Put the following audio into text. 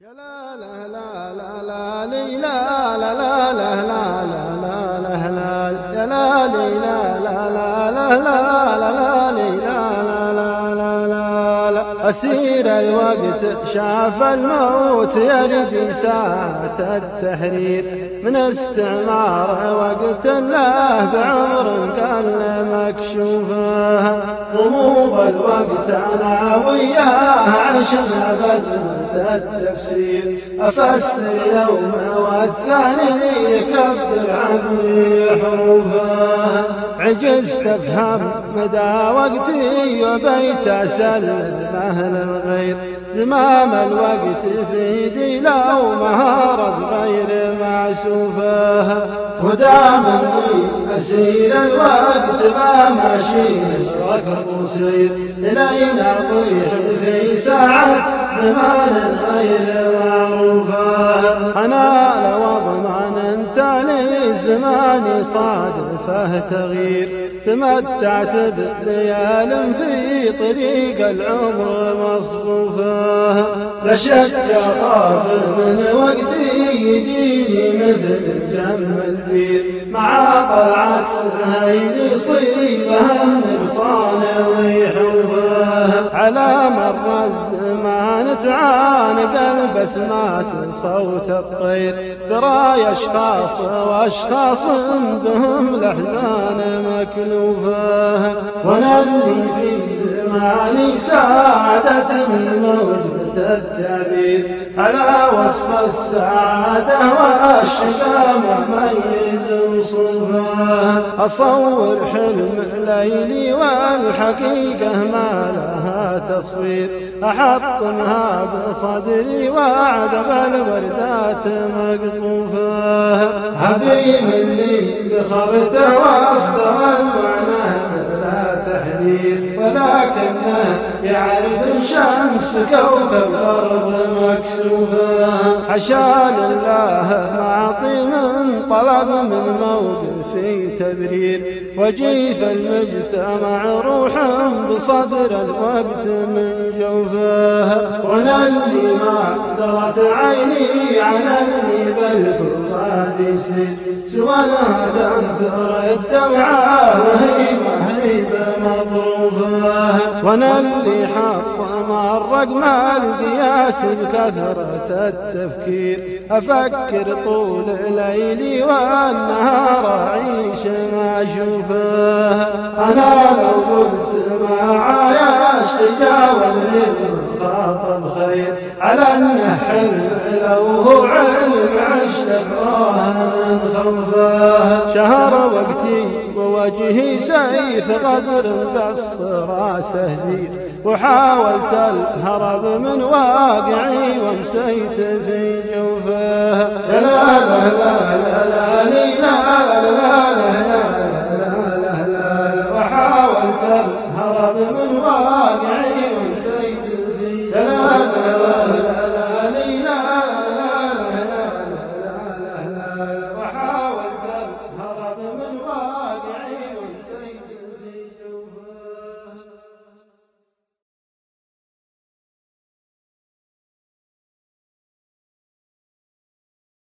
يا لا لا لا لا لا لي لا لا لا لا لا لا لا لا يا لا لي لا لا لا لا لا لا لي لا لا لا لا لا أسير الوقت شاف الموت يرد ساعة التحرير من استعمار وقت الله بعمر قال مكشوفه غموض الوقت أنا وياه عشنا بزمة التفسير أفسر يوم والثاني يكبر عمري حروفه عجزت أفهم مدى وقتي وبيت أسلمه للغير زمام الوقت في يدي لو مهارة غير معسوفه ودام مني أسير الوقت ما ماشي رقب قصير إلينا أطيح في ساعة زمان غير معروفه أنا لو أضمن تالي الزمان صادفه تغيير تمتعت بليال في طريق العمر مصفوفه لا شك أخاف من وقتي يجيني مثل جم البير مع طلعة سهيل صيفه النقصان ويحوفه على مر الزمان تعانق البسمات صوت الطير براي أشخاص وأشخاص بهم الأحزان مكلوفه وانا اللي في زماني سعادة من موجة التعبير على وصف السعادة والشقاء مميز صوفه أصور حلم ليلي والحقيقة ما لها تصوير أحطمها بصدري وعذب الوردات مقطوفه حبيب اللي ذخرت واصدر المعنى لا تحذير ولكنه يعرف الشمس كوكب الأرض مكسوفه حشا لله معطي من طلب من موقفي تبرير وجيف المجتمع روحا بصدر الوقت من جوفه وانا اللي ما درت عيني على اللي بالفؤاد يسير سوى هذا انثر الدمعة وهي مهيبة مطروفه وانا اللي حط الرقم القياس بكثرة التفكير أفكر طول ليلي والنهار أعيش ما أشوفه أنا لو قلت ما عايشت جاوبني الخاطب خير على النحل لو هو علم عشت براهن خوفه شهر وقتي ووجهي سيف غدر بالصراس زير وحاولت الهرب من واقعي ومسيت في جوفه لا لا لا لا لا لا لا لا وحاولت الهرب من واقعي ومسيت في لا لا لا لا لا وحاولت الهرب من